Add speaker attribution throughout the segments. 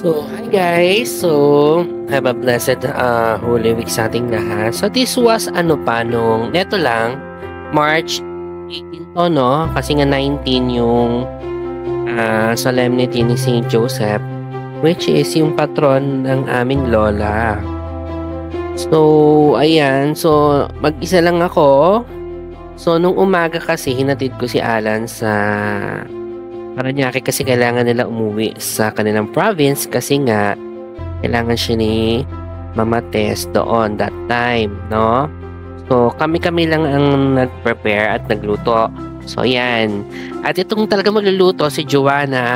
Speaker 1: So, hi guys! So, have a blessed Holy Week sa ating lahat. So, this was neto lang, March 18 to, no? Kasi nga 19 yung solemnity ni Saint Joseph, which is yung patron ng aming lola. So, ayan. So, mag-isa lang ako. So, nung umaga kasi, hinatid ko si Alan sa Paranaque kasi kailangan nila umuwi sa kanilang province kasi nga kailangan siya ni Mama Tess doon that time, no? So, kami-kami lang ang nag-prepare at nagluto. So, yan. At itong talaga magluluto, si Joanna,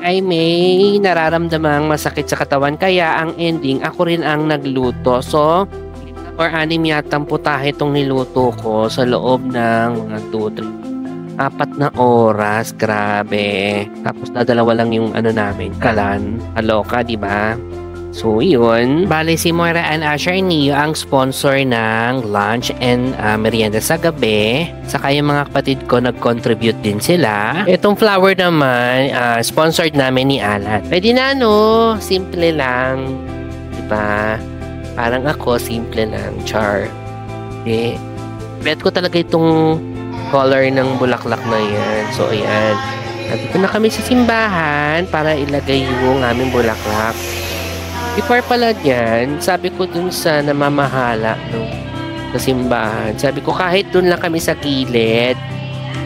Speaker 1: ay may nararamdamang masakit sa katawan. Kaya ang ending, ako rin ang nagluto. So, 4-6 yatang putahe itong niluto ko sa loob ng mga 4 na oras, grabe. Tapos dadalawa lang yung namin, kalan. Kaloka, di ba? So, yun. Bale, si Moira and Asher Neo ang sponsor ng lunch and merienda sa gabi. Saka yung mga kapatid ko nag-contribute din sila. Itong flower naman, sponsored namin ni Alan. Pwede na, no? Simple lang. Di ba? Parang ako, simple lang. Char. Eh, bet ko talaga itong color ng bulaklak na yan. So, ayan. Nandito na kami sa simbahan para ilagay yung aming bulaklak. Before pala dyan, sabi ko dun sa namamahala sa simbahan, sabi ko kahit dun lang kami sa gilid,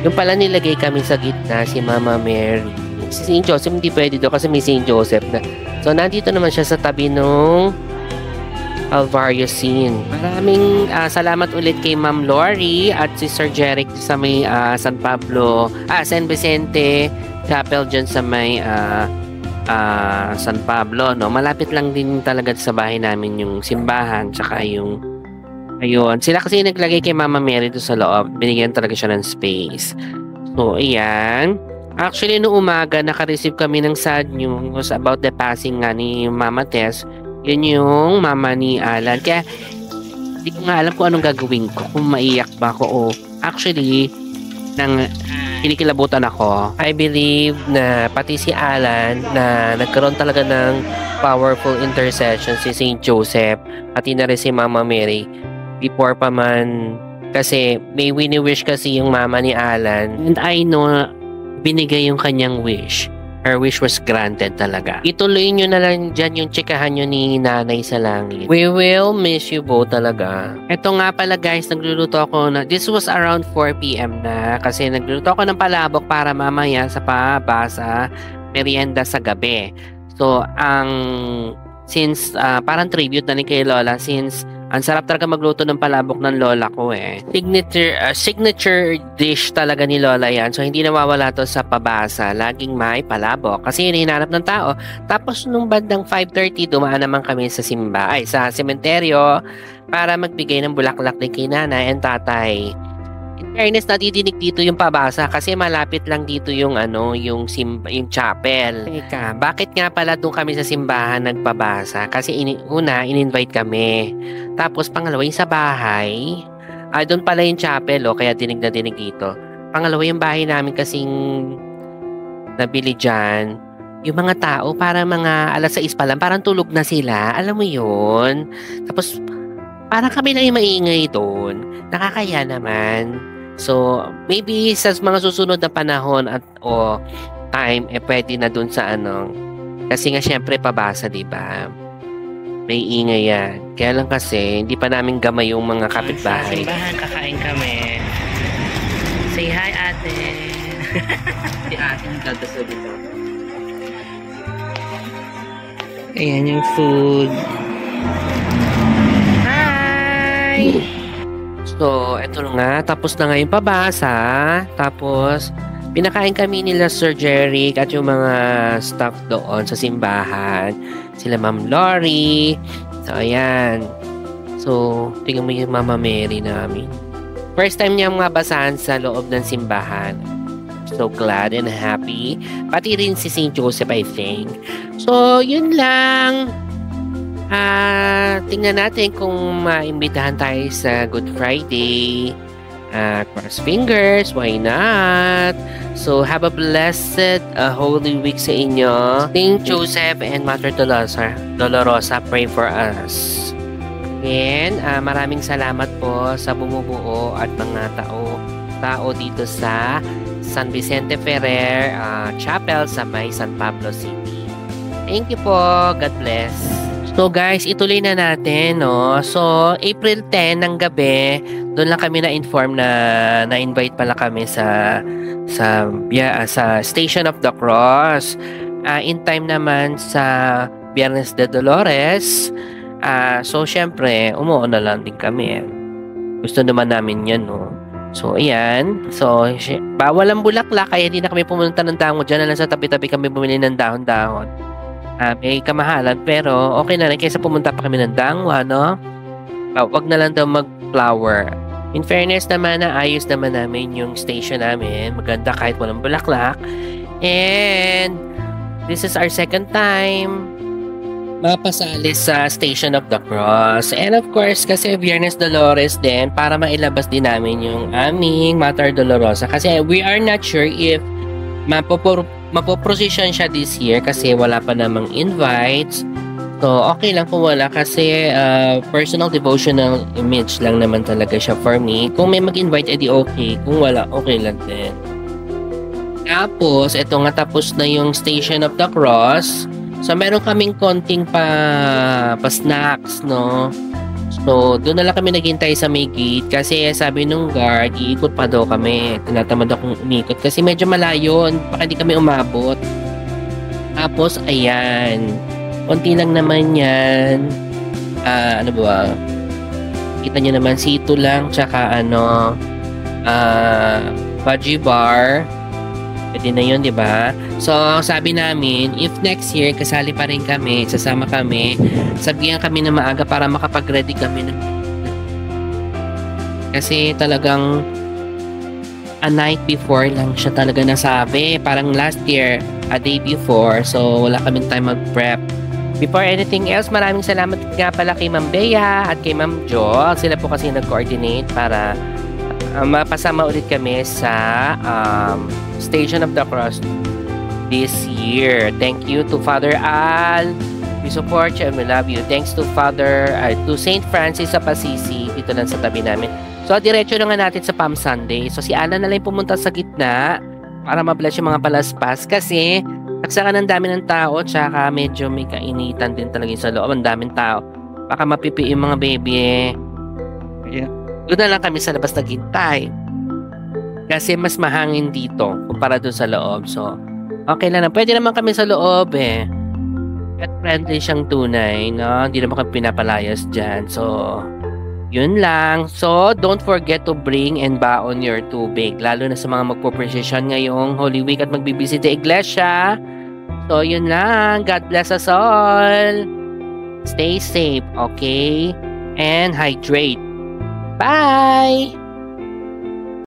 Speaker 1: yung pala nilagay kami sa gitna, si Mama Mary. Si St. Joseph, hindi pwede doon kasi may St. Joseph na. So, nandito naman siya sa tabi nung Alvario scene. Maraming salamat ulit kay Ma'am Lori at si Sir Jeric sa may San San Vicente Chapel dyan sa may San Pablo, no? Malapit lang din talaga sa bahay namin yung simbahan tsaka yung ayun. Sila kasi naglagay kay Mama Mary doon sa loob. Binigyan talaga siya ng space. So, ayan. Actually, noong umaga, naka-receive kami ng sad news about the passing nga ni Mama Tess. Yun yung mama ni Alan. Kaya, hindi ko nga alam kung anong gagawin ko. Kung maiyak ba ako o actually, kinikilabutan ako. I believe na pati si Alan na nagkaroon talaga ng powerful intercession si Saint Joseph, pati na rin si Mama Mary before pa man. Kasi may wini-wish kasi yung mama ni Alan. And I know, binigay yung kanyang wish. Her wish was granted talaga. Ituloy nyo na lang dyan yung tsikahan nyo ni Nanay sa Langit. We will miss you both talaga. Ito nga pala guys, nagluluto ako na, this was around 4 p.m. na kasi nagluluto ako ng palabok para mamaya sa pabasa merienda sa gabi. So, since parang tribute na rin kay Lola, since ang sarap talaga magluto ng palabok ng lola ko eh. Signature dish talaga ni Lola yan. So, hindi nawawala to sa pabasa. Laging may palabok. Kasi yun hinanap ng tao. Tapos, nung bandang 5:30, dumaan naman kami sa sa sementeryo para magbigay ng bulaklak din kay nanay and tatay. In fairness, nadidinig dito yung pabasa kasi malapit lang dito yung yung chapel. Teka, bakit nga pala doon kami sa simbahan nagpabasa? Kasi in-invite kami. Tapos pangalawa yung sa bahay, doon pala yung chapel, kaya dinig na dinig dito. Pangalawa yung bahay namin kasing nabili dyan, yung mga tao, parang mga 6:00 pa lang, parang tulog na sila. Alam mo yun? Tapos, parang kami lang yung maingay doon. Nakakaya naman. So, maybe sa mga susunod na panahon o time, pwede na doon sa Kasi nga, syempre, pabasa, diba? May ingay yan. Kaya lang kasi, hindi pa namin gamay yung mga kapitbahay.
Speaker 2: Sa simbahan, kakain kami. Say hi, ate. Si ate nagdadasal dito. Ayan yung food. Hi!
Speaker 1: So, eto nga. Tapos na nga yung pabasa. Tapos, pinakain kami nila Sir Jeric at yung mga staff doon sa simbahan. Sila Ma'am Lori. So, ayan. So, tingnan mo yung Mama Mary namin. First time niya mabasahan sa loob ng simbahan. So glad and happy. Pati rin si St. Joseph, I think. So, yun lang. Tingnan natin kung maimbitahan tayo sa Good Friday. Cross fingers, why not? So, have a blessed Holy Week sa inyo. Saint Joseph and Mother Dolorosa, pray for us. And maraming salamat po sa bumubuo at mga tao dito sa San Vicente Ferrer Chapel sa may San Pablo City. Thank you po. God bless. So guys, ituloy na natin, no? So, April 10 ng gabi, doon lang kami na-inform na na-invite pala kami sa Station of the Cross. In time naman sa Biyernes de Dolores. So, syempre, umuo na lang din kami. Gusto naman namin yan, no? So, ayan. So, bawal ang bulaklak, kaya hindi na kami pumunta ng dahon. Diyan na lang sa tabi-tabi kami bumili ng dahon-dahon. May kamahalan, pero okay na rin kaysa pumunta pa kami ng dangwa, no? Wag na lang daw mag-flower. In fairness naman, ayos naman namin yung station namin. Maganda kahit walang bulaklak. And this is our second time mapasali sa Station of the Cross. And of course, kasi Viernes Dolores din, para mailabas din namin yung aming Mater Dolorosa. Kasi we are not sure if mapoprosesyon siya this year kasi wala pa namang invites. So, okay lang kung wala kasi personal devotional image lang naman talaga siya for me. Kung may mag-invite, edi okay. Kung wala, okay lang din. Tapos, ito nga tapos na yung Station of the Cross. So, meron kaming konting pa-snacks, no? So, doon na lang kami naghintay sa may gate kasi sabi nung guard, iikot pa daw kami. Tinatamad akong umikot kasi medyo malayo. Baka hindi kami umabot. Tapos, ayan. Konti lang naman yan. Ano ba? Kita nyo naman, sito lang. Tsaka fudgy bar. Pwede na yun, di ba? So, sabi namin, if next year, kasali pa rin kami, sasama kami, sabihan kami na maaga para makapag-ready kami. Kasi talagang a night before lang siya talaga nasabi. Parang last year, a day before. So, wala kaming time mag-prep. Before anything else, maraming salamat nga pala kay Ma'am Bea at kay Ma'am Jo. Sila po kasi nag-coordinate para mapasama ulit kami sa Station of the Cross this year. Thank you to Father Al. We support you and we love you. Thanks to to Saint Francis of Assisi. Dito lang sa tabi namin. So, diretso na nga natin sa Palm Sunday. So, si Alan na lang pumunta sa gitna para mabless yung mga palaspas kasi nagsakan ng dami ng tao tsaka medyo may kainitan din talaga sa loob. Ang daming tao. Baka mapipi yung mga baby Yeah. Doon na lang kami sa labas naghintay. Kasi mas mahangin dito kumpara doon sa loob. So, okay lang na. Pwede naman kami sa loob Pet friendly siyang tunay, no? Hindi naman kami pinapalayas dyan. So, yun lang. So, don't forget to bring and baon your tubig. Lalo na sa mga magpo-procession ngayong Holy Week at magbibisita iglesia. So, yun lang. God bless us all. Stay safe, okay? And hydrate. Bye!